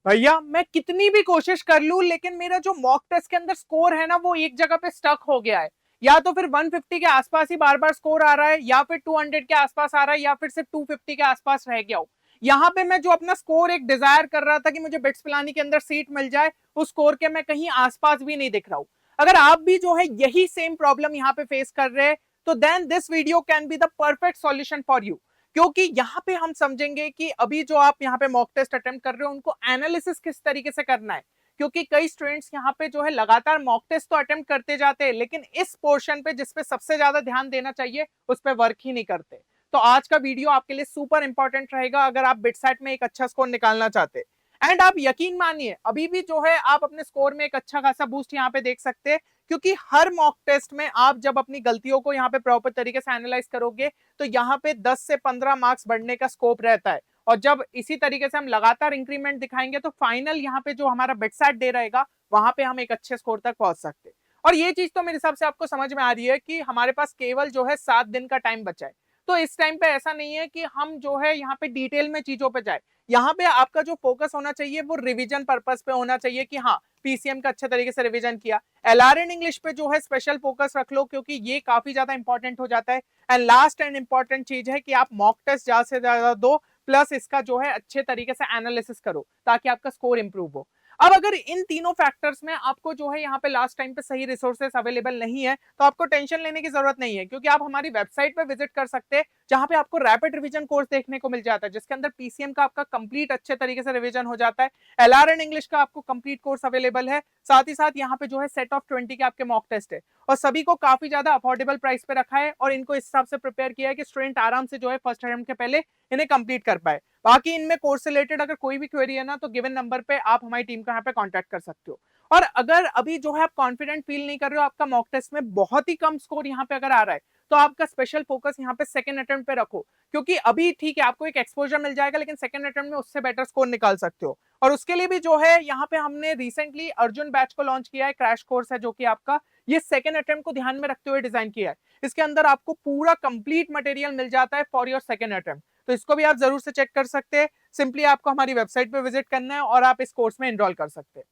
भैया मैं कितनी भी कोशिश कर लूं लेकिन मेरा जो मॉक टेस्ट के अंदर स्कोर है ना वो एक जगह पे स्टक हो गया है। या तो फिर 150 के आसपास ही बार बार स्कोर आ रहा है, या फिर 200 के आसपास आ रहा है, या फिर सिर्फ 250 के आसपास रह गया हो। यहाँ पे मैं जो अपना स्कोर एक डिजायर कर रहा था कि मुझे बिट्स पिलानी के अंदर सीट मिल जाए, उस स्कोर के मैं कहीं आसपास भी नहीं दिख रहा हूं। अगर आप भी जो है यही सेम प्रॉब्लम यहाँ पे फेस कर रहे हैं, तो then this video can be the perfect solution for you. क्योंकि यहाँ पे हम समझेंगे कि अभी जो आप यहाँ पे मॉक टेस्ट अटेम्प्ट कर रहे हो उनको एनालिसिस किस तरीके से करना है। क्योंकि कई स्टूडेंट्स यहाँ पे जो है लगातार मॉक टेस्ट तो अटेम्प्ट करते जाते हैं, लेकिन इस पोर्शन पे जिसपे सबसे ज्यादा ध्यान देना चाहिए उस पर वर्क ही नहीं करते। तो आज का वीडियो आपके लिए सुपर इंपॉर्टेंट रहेगा अगर आप बिटसेट में एक अच्छा स्कोर निकालना चाहते हैं। एंड आप यकीन मानिए अभी भी जो है आप अपने स्कोर में एक अच्छा खासा बूस्ट यहाँ पे देख सकते हैं। क्योंकि हर मॉक टेस्ट में आप जब अपनी गलतियों को यहाँ पे प्रॉपर तरीके से एनालाइज करोगे तो यहाँ पे 10 से 15 मार्क्स बढ़ने का स्कोप रहता है। और जब इसी तरीके से हम लगातार इंक्रीमेंट दिखाएंगे तो फाइनल यहाँ पे जो हमारा बिटसेट डे रहेगा वहां पे हम एक अच्छे स्कोर तक पहुंच सकते हैं। और ये चीज तो मेरे हिसाब से आपको समझ में आ रही है कि हमारे पास केवल जो है 7 दिन का टाइम बचा है। तो इस टाइम पे ऐसा नहीं है कि हम जो है यहाँ पे डिटेल में चीजों पे जाए। यहाँ पे आपका जो फोकस होना चाहिए वो रिवीजन पर्पस पे होना चाहिए कि हाँ पीसीएम का अच्छे तरीके से रिवीजन किया। एलआरएन इंग्लिश पे जो है स्पेशल फोकस रख लो क्योंकि ये काफी ज्यादा इंपॉर्टेंट हो जाता है। एंड लास्ट एंड इंपॉर्टेंट चीज है कि आप मॉक टेस्ट ज्यादा से ज्यादा दो, प्लस इसका जो है अच्छे तरीके से एनालिसिस करो ताकि आपका स्कोर इंप्रूव हो। अब अगर इन तीनों फैक्टर्स में आपको जो है यहाँ पे लास्ट टाइम पे सही रिसोर्सेस अवेलेबल नहीं है तो आपको टेंशन लेने की जरूरत नहीं है, क्योंकि आप हमारी वेबसाइट पे विजिट कर सकते हैं जहां पे आपको रैपिड रिवीजन कोर्स देखने को मिल जाता है जिसके अंदर पीसीएम का आपका कंप्लीट अच्छे तरीके से रिवीजन हो जाता है। एलआरएन इंग्लिश का आपको कंप्लीट कोर्स अवेलेबल है, साथ ही साथ यहाँ पे जो है सेट ऑफ 20 के आपके मॉक टेस्ट है और सभी को काफी ज्यादा अफोर्डेबल प्राइस पे रखा है और इनको इस हिसाब से प्रिपेयर किया है कि स्टूडेंट आराम से जो है फर्स्ट अटेम्प्ट के पहले इन्हें कंप्लीट कर पाए। बाकी इनमें कोर्स से रिलेटेड अगर कोई भी क्वेरी है ना तो गिवन नंबर पे आप हमारी टीम को यहाँ पे कांटेक्ट कर सकते हो। और अगर अभी जो है आप कॉन्फिडेंट फील नहीं कर रहे हो, आपका मॉक टेस्ट में बहुत ही कम स्कोर यहाँ पे अगर आ रहा है, तो आपका स्पेशल फोकस यहाँ पे सेकंड अटेम्प्ट पे रखो। क्योंकि अभी ठीक है आपको एक एक्सपोजर मिल जाएगा लेकिन सेकंड अटेम्प्ट में उससे बेटर स्कोर निकाल सकते हो। और उसके लिए भी जो है यहाँ पे हमने रिसेंटली अर्जुन बैच को लॉन्च किया है, क्रैश कोर्स है जो कि आपका ये सेकंड अटेम्प्ट को ध्यान में रखते हुए डिजाइन किया है। इसके अंदर आपको पूरा कंप्लीट मटेरियल मिल जाता है फॉर योर सेकंड अटेम्प्ट। तो इसको भी आप जरूर से चेक कर सकते हैं। सिंपली आपको हमारी वेबसाइट पे विजिट करना है और आप इस कोर्स में एनरोल कर सकते हैं।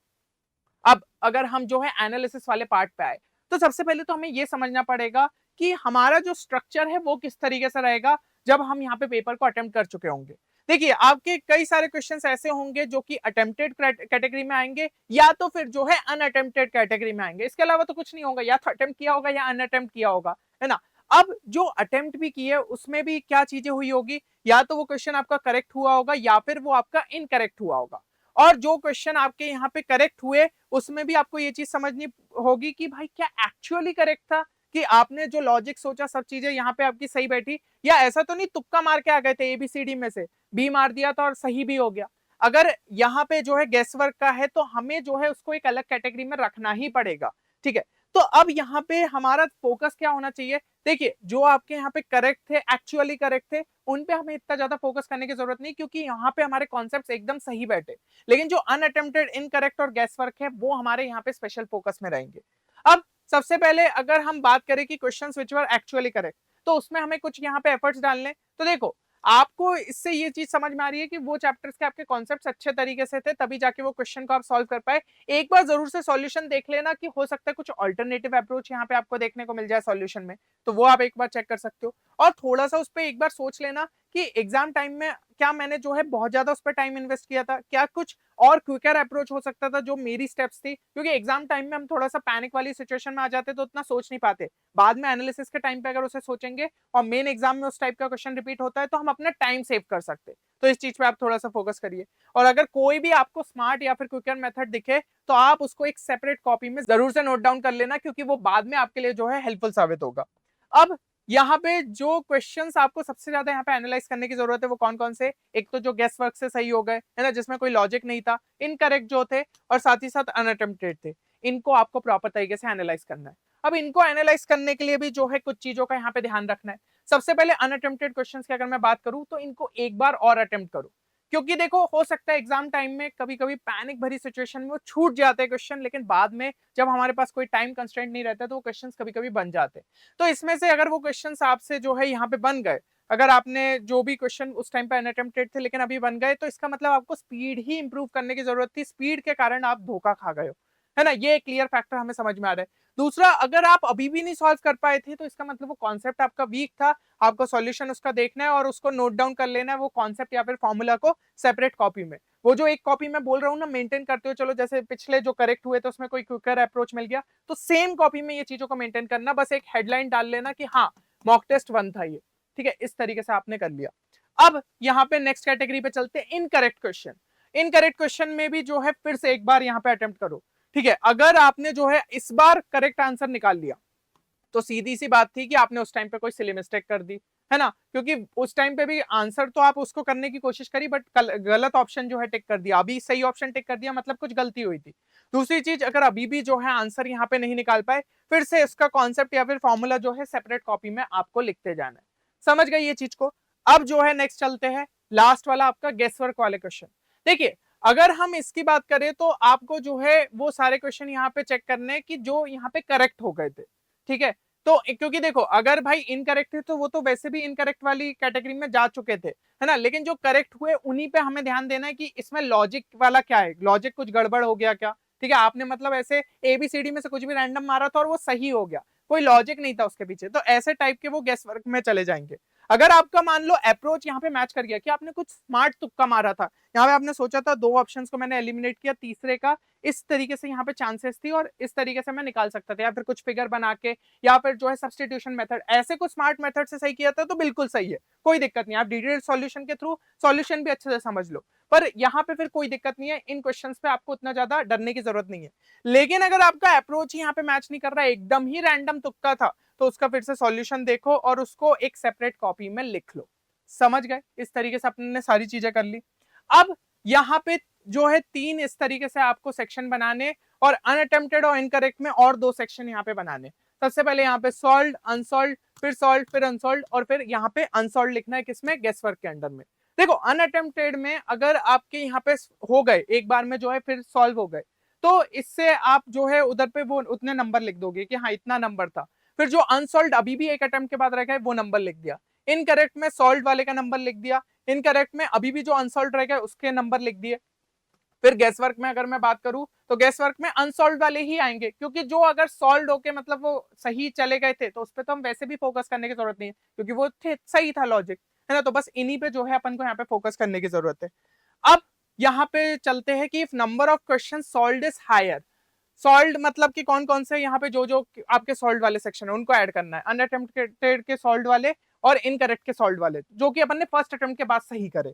अब अगर हम जो है एनालिसिस वाले पार्ट पे आए तो सबसे पहले तो हमें ये समझना पड़ेगा कि हमारा जो स्ट्रक्चर है वो किस तरीके से रहेगा जब हम यहाँ पे पेपर को अटेम्प्ट कर चुके होंगे। देखिए आपके कई सारे क्वेश्चंस ऐसे होंगे जो कि अटेम्प्टेड कैटेगरी में आएंगे या तो फिर जो है अनअटेम्प्टेड कैटेगरी में आएंगे। इसके अलावा तो कुछ नहीं होगा, या तो अटेम्प्ट किया होगा या अनअटेम्प्ट किया होगा, है ना। अब जो अटेम्प्ट भी किए उसमें भी क्या चीजें हुई होगी, या तो वो क्वेश्चन आपका करेक्ट हुआ होगा या फिर वो आपका इनकरेक्ट हुआ होगा। और जो क्वेश्चन आपके यहाँ पे करेक्ट हुए उसमें भी आपको ये चीज समझनी होगी कि भाई क्या एक्चुअली करेक्ट था, कि आपने जो लॉजिक सोचा सब चीजें यहाँ पे आपकी सही बैठी, या ऐसा तो नहीं तुक्का मार के आ गए थे एबीसीडी में से बी मार दिया था और सही भी हो गया। अगर यहाँ पे जो है गेस वर्क का है तो हमें जो है उसको एक अलग कैटेगरी में रखना ही पड़ेगा, ठीक है। तो अब यहाँ पे हमारा फोकस क्या होना चाहिए, देखिए जो आपके यहाँ पे करेक्ट थे, एक्चुअली करेक्ट थे, उन पे हमें इतना ज्यादा फोकस करने की जरूरत नहीं क्योंकि यहाँ पे हमारे कॉन्सेप्ट्स एकदम सही बैठे। लेकिन जो अनअटेम्प्टेड, इनकरेक्ट और गेस वर्क है वो हमारे यहाँ पे स्पेशल फोकस में रहेंगे। अब सबसे पहले अगर हम बात करें कि questions which were actually correct, तो उसमें हमें कुछ यहाँ पे एफर्ट्स डालने। तो देखो आपको इससे ये चीज समझ में आ रही है कि वो चैप्टर्स के आपके कॉन्सेप्ट्स अच्छे तरीके से थे तभी जाके वो क्वेश्चन को आप सॉल्व कर पाए। एक बार जरूर से सॉल्यूशन देख लेना कि हो सकता है कुछ ऑल्टरनेटिव अप्रोच यहाँ पे आपको देखने को मिल जाए सॉल्यूशन में, तो वो आप एक बार चेक कर सकते हो। और थोड़ा सा उस पर एक बार सोच लेना कि एग्जाम टाइम में क्या मैंने जो है बहुत ज्यादा उस पर टाइम इन्वेस्ट किया था, क्या कुछ और क्विकर अप्रोच हो सकता था जो मेरी स्टेप्स थी। क्योंकि एग्जाम टाइम में हम थोड़ा सा पैनिक वाली सिचुएशन में आ जाते तो उतना सोच नहीं पाते, बाद में एनालिसिस के टाइम पे अगर उसे सोचेंगे और मेन एग्जाम में उस टाइप का क्वेश्चन रिपीट होता है तो हम अपना टाइम सेव कर सकते। तो इस चीज पे आप थोड़ा सा फोकस करिए। और अगर कोई भी आपको स्मार्ट या फिर क्विकर मेथड दिखे तो आप उसको एक सेपरेट कॉपी में जरूर से नोट डाउन कर लेना क्योंकि वो बाद में आपके लिए जो है हेल्पफुल साबित होगा। अब यहाँ पे जो क्वेश्चंस आपको सबसे ज्यादा यहाँ पे एनालाइज करने की जरूरत है वो कौन कौन से, एक तो जो गेस वर्क से सही हो गए है ना, जिसमें कोई लॉजिक नहीं था, इनकरेक्ट जो थे, और साथ ही साथ अनअटेम्प्टेड थे। इनको आपको प्रॉपर तरीके से एनालाइज करना है। अब इनको एनालाइज करने के लिए भी जो है कुछ चीजों का यहाँ पे ध्यान रखना है। सबसे पहले अनअटेम्प्टेड क्वेश्चंस की अगर मैं बात करूं तो इनको एक बार और अटेम्प्ट करो, क्योंकि देखो हो सकता है एग्जाम टाइम में कभी कभी पैनिक भरी सिचुएशन में वो छूट जाते हैं क्वेश्चन, लेकिन बाद में जब हमारे पास कोई टाइम कंस्ट्रेंट नहीं रहता तो वो क्वेश्चंस कभी कभी बन जाते हैं। तो इसमें से अगर वो क्वेश्चंस आपसे जो है यहाँ पे बन गए अगर आपने जो भी क्वेश्चन उस टाइम पे अनअटेम्प्टेड थे लेकिन अभी बन गए, तो इसका मतलब आपको स्पीड ही इंप्रूव करने की जरूरत थी, स्पीड के कारण आप धोखा खा गए हो, है ना। ये क्लियर फैक्टर हमें समझ में आ रहा है। दूसरा, अगर आप अभी भी नहीं सॉल्व कर पाए थे तो इसका मतलब वो कॉन्सेप्ट आपका वीक था, आपको सॉल्यूशन उसका देखना है और उसको नोट डाउन कर लेना है, वो कॉन्सेप्ट या फिर फॉर्मूला को सेपरेट कॉपी में। वो जो एक कॉपी में बोल रहा हूँ ना, मेंटेन करते हो, चलो जैसे पिछले जो करेक्ट हुए तो उसमें कोई क्विकर अप्रोच मिल गया, तो सेम कॉपी में ये चीजों को मेंटेन करना, बस एक हेडलाइन डाल लेना कि हाँ मॉक टेस्ट 1 था ये, ठीक है। इस तरीके से आपने कर लिया। अब यहाँ पे नेक्स्ट कैटेगरी पे चलते हैं, इनकरेक्ट क्वेश्चन। इनकरेक्ट क्वेश्चन में भी जो है फिर से एक बार यहाँ पे अटेम्प्ट करो, ठीक है। अगर आपने जो है इस बार करेक्ट आंसर निकाल लिया तो सीधी सी बात थी कि आपने उस टाइम पे कोई सिली मिस्टेक कर दी, है ना, क्योंकि उस टाइम पे भी आंसर तो आप उसको करने की कोशिश करी बट गलत ऑप्शन जो है टिक कर दिया, अभी सही ऑप्शन टिक कर दिया, मतलब कुछ गलती हुई थी। दूसरी चीज, अगर अभी भी जो है आंसर यहाँ पे नहीं निकाल पाए, फिर से इसका कॉन्सेप्ट या फिर फॉर्मूला जो है सेपरेट कॉपी में आपको लिखते जाना है। समझ गए ये चीज को। अब जो है नेक्स्ट चलते हैं, लास्ट वाला आपका गेस वर्क वाले क्वेश्चन। देखिए, अगर हम इसकी बात करें तो आपको जो है वो सारे क्वेश्चन यहाँ पे चेक करने कि जो यहाँ पे करेक्ट हो गए थे, ठीक है। तो क्योंकि देखो, अगर भाई इनकरेक्ट थे तो वो तो वैसे भी इनकरेक्ट वाली कैटेगरी में जा चुके थे, है ना, लेकिन जो करेक्ट हुए उन्हीं पे हमें ध्यान देना है कि इसमें लॉजिक वाला क्या है, लॉजिक कुछ गड़बड़ हो गया क्या, ठीक है। आपने मतलब ऐसे एबीसीडी में से कुछ भी रैंडम मारा था और वो सही हो गया, कोई लॉजिक नहीं था उसके पीछे, तो ऐसे टाइप के वो गेस वर्क में चले जाएंगे। अगर आपका मान लो अप्रोच यहाँ पे मैच कर गया कि आपने कुछ स्मार्ट तुक्का मारा था, यहाँ पे आपने सोचा था 2 ऑप्शंस को मैंने एलिमिनेट किया, तीसरे का इस तरीके से यहाँ पे चांसेस थी और इस तरीके से मैं निकाल सकता था, या फिर कुछ फिगर बना के, या फिर जो है सब्स्टिट्यूशन मेथड, ऐसे कुछ स्मार्ट मेथड से सही किया था तो बिल्कुल सही है, कोई दिक्कत नहीं। आप डिटेल सॉल्यूशन के थ्रू सॉल्यूशन भी अच्छे से समझ लो, पर यहाँ पे फिर कोई दिक्कत नहीं है, इन क्वेश्चंस पे आपको उतना ज्यादा डरने की जरूरत नहीं है। लेकिन अगर आपका अप्रोच ही यहाँ पे मैच नहीं कर रहा है, एकदम ही रैंडम तुक्का था, तो उसका फिर से सॉल्यूशन देखो और उसको एक सेपरेट कॉपी में लिख लो। समझ गए, इस तरीके से अपने सारी चीजें कर ली। अब यहाँ पे जो है 3 इस तरीके से आपको सेक्शन बनाने, और अनअटेम्प्टेड और इनकरेक्ट में और 2 सेक्शन यहाँ पे बनाने। सबसे पहले यहाँ पे सॉल्व, अनसॉल्व, फिर सॉल्व, फिर अनसॉल्व, और फिर यहाँ पे अनसॉल्व लिखना है किसमें, गेस वर्क के अंडर में। देखो, अनअटेम्प्टेड में अगर आपके यहाँ पे हो गए एक बार में जो है, फिर सॉल्व हो गए, तो इससे आप जो है उधर पे वो उतने नंबर लिख दोगे कि हाँ इतना नंबर था। फिर जो अनसॉल्व अभी भी एक अटेम्प्ट के बाद रह गए वो नंबर लिख दिया। इनकरेक्ट में सॉल्व वाले का नंबर लिख दिया, इनकरेक्ट में अभी भी जो अनसॉल्व रह गए उसके नंबर लिख दिए। फिर गैस वर्क में अगर मैं बात करूं तो गैस वर्क में अनसॉल्व वाले ही आएंगे, क्योंकि जो अगर सॉल्व होके मतलब वो सही चले गए थे तो उस पर तो हम वैसे भी फोकस करने की जरूरत नहीं है, क्योंकि वो सही था लॉजिक, है ना। तो बस इन्हीं पे जो है अपन को यहाँ पे फोकस करने की जरूरत है। अब यहाँ पे चलते हैं कि if number of question solved is higher, solved मतलब कि कौन कौन से यहाँ पे जो जो आपके सॉल्व वाले सेक्शन है उनको ऐड करना है, अनअटेम्प्टेड के सॉल्व वाले और इनकरेक्ट के सॉल्व वाले, जो कि अपन ने फर्स्ट अटेम्प्ट के बाद सही करे।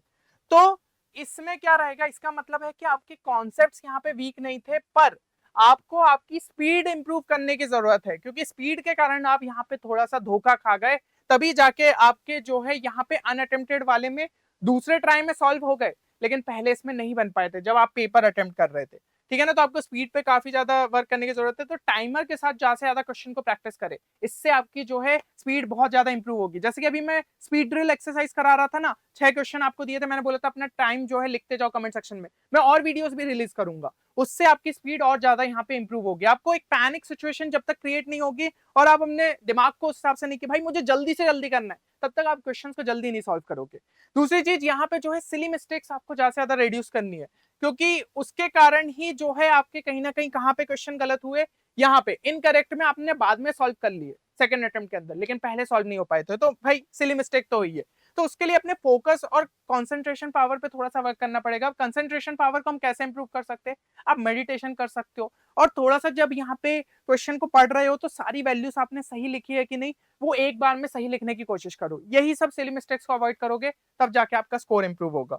तो इसमें क्या रहेगा, इसका मतलब है कि आपके कॉन्सेप्ट्स यहाँ पे वीक नहीं थे, पर आपको आपकी स्पीड इंप्रूव करने की जरूरत है, क्योंकि स्पीड के कारण आप यहाँ पे थोड़ा सा धोखा खा गए, तभी जाके आपके जो है यहाँ पे अनअटेम्प्टेड वाले में दूसरे ट्राई में सॉल्व हो गए, लेकिन पहले इसमें नहीं बन पाए थे जब आप पेपर अटेम्प्ट कर रहे थे, ठीक है ना। तो आपको स्पीड पे काफी ज्यादा वर्क करने की जरूरत है, तो टाइमर के साथ ज्यादा से ज्यादा क्वेश्चन को प्रैक्टिस करें, इससे आपकी जो है स्पीड बहुत ज्यादा इंप्रूव होगी। जैसे कि अभी मैं स्पीड ड्रिल एक्सरसाइज करा रहा था ना, 6 क्वेश्चन आपको दिए थे, मैंने बोला था अपना टाइम जो है लिखते जाओ कमेंट सेक्शन में, मैं और वीडियोस भी रिलीज करूंगा, उससे आपकी स्पीड और ज्यादा यहाँ पे इंप्रूव होगी। आपको एक पैनिक सिचुएशन जब तक क्रिएट नहीं होगी और आप अपने दिमाग को उस हिसाब से नहीं कि भाई मुझे जल्दी से जल्दी करना है, तब तक आप क्वेश्चंस को जल्दी नहीं सॉल्व करोगे। दूसरी चीज, यहाँ पे जो है सिली मिस्टेक्स आपको ज्यादा से ज्यादा रिड्यूस करनी है, क्योंकि उसके कारण ही जो है आपके कहीं ना कहीं कहाँ पे क्वेश्चन गलत हुए, यहाँ पे इनकरेक्ट में आपने बाद में सॉल्व कर लिए सेकंड अटेम्प्ट के अंदर, लेकिन पहले सॉल्व नहीं हो पाए थे, तो भाई सिली मिस्टेक तो हुई है। तो उसके लिए अपने फोकस और कंसंट्रेशन पावर पे थोड़ा सा वर्क करना पड़ेगा। कंसंट्रेशन पावर को हम कैसे इंप्रूव कर सकते हैं, आप मेडिटेशन कर सकते हो, और थोड़ा सा जब यहाँ पे क्वेश्चन को पढ़ रहे हो तो सारी वैल्यूज आपने सही लिखी है कि नहीं, वो एक बार में सही लिखने की कोशिश करो, यही सब सिली मिस्टेक्स को अवॉइड करोगे, तब जाके आपका स्कोर इंप्रूव होगा।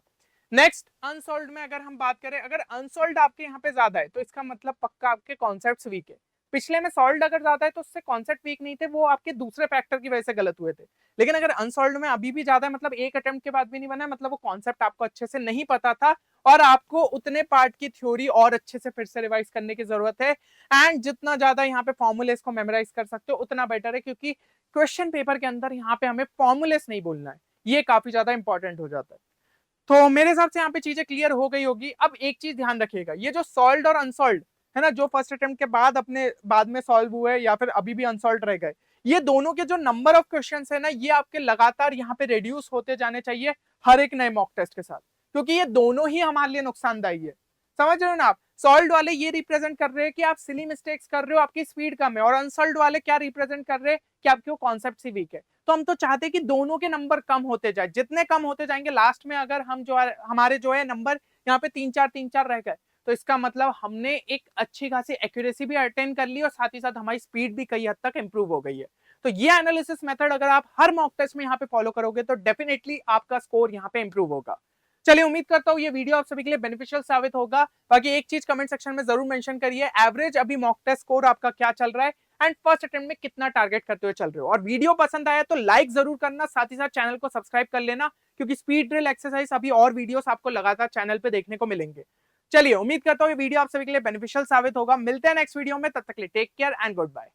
नेक्स्ट, अनसॉल्व में अगर हम बात करें, अगर अनसॉल्व आपके यहाँ पे ज्यादा है तो इसका मतलब पक्का आपके कॉन्सेप्ट्स वीक है। पिछले में सॉल्व अगर ज्यादा है तो उससे कॉन्सेप्ट वीक नहीं थे, वो आपके दूसरे फैक्टर की वजह से गलत हुए थे। लेकिन अगर अनसॉल्व में अभी भी ज्यादा है, मतलब एक अटेम्प्ट के बाद भी नहीं बना, मतलब वो कॉन्सेप्ट आपको अच्छे से नहीं पता था और आपको उतने पार्ट की थ्योरी और अच्छे से फिर से रिवाइज करने की जरूरत है। एंड जितना ज्यादा यहाँ पे फॉर्मूलेस को मेमोराइज कर सकते हो उतना बेटर है, क्योंकि क्वेश्चन पेपर के अंदर यहाँ पे हमें फॉर्मूलेस नहीं बोलना है, ये काफी ज्यादा इंपॉर्टेंट हो जाता है। तो मेरे हिसाब से यहाँ पे चीजें क्लियर हो गई होगी। अब एक चीज ध्यान रखिएगा, ये जो सॉल्व और अनसॉल्व है ना, जो फर्स्ट अटेम्प्ट के बाद अपने बाद में सॉल्व हुए या फिर अभी भी अनसॉल्व रह गए, ये दोनों के जो नंबर ऑफ क्वेश्चंस है ना, ये आपके लगातार यहाँ पे रिड्यूस होते जाने चाहिए हर एक नए मॉक टेस्ट के साथ, क्योंकि ये दोनों ही हमारे लिए नुकसानदायी है। समझ रहे हो ना आप? सॉल्व वाले ये रिप्रेजेंट कर रहे हैं कि आप सिली मिस्टेक्स कर रहे हो, आपकी स्पीड कम है, और अनसॉल्व वाले क्या रिप्रेजेंट कर रहे हैं कि आपके कॉन्सेप्ट ही वीक है। तो हम तो चाहते हैं कि दोनों के नंबर कम होते जाए, जितने कम होते जाएंगे लास्ट में अगर हम जो है हमारे जो है नंबर यहाँ पे 3-4 रह गए, तो इसका मतलब हमने एक अच्छी खासी एक्यूरेसी भी अटेन कर ली और साथ ही साथ हमारी स्पीड भी कई हद तक इंप्रूव हो गई है। तो ये एनालिसिस मेथड अगर आप हर मॉक टेस्ट में यहाँ पे फॉलो करोगे तो डेफिनेटली आपका स्कोर यहाँ पे इंप्रूव होगा। चलिए, उम्मीद करता हूँ ये वीडियो आप सभी के लिए बेनिफिशियल साबित होगा। बाकी एक चीज कमेंट सेक्शन में जरूर मेंशन करिए, एवरेज अभी मॉक टेस्ट स्कोर आपका क्या चल रहा है एंड फर्स्ट अटेम्प्ट में कितना टारगेट करते हुए चल रहे हो। और वीडियो पसंद आया तो लाइक जरूर करना, साथ ही साथ चैनल को सब्सक्राइब कर लेना, क्योंकि स्पीड ड्रिल एक्सरसाइज अभी और वीडियोस आपको लगातार चैनल पे देखने को मिलेंगे। चलिए, उम्मीद करता हूँ ये वीडियो आप सभी के लिए बेनिफिशियल साबित होगा। मिलते हैं नेक्स्ट वीडियो में, तब तक के लिए take care and good bye.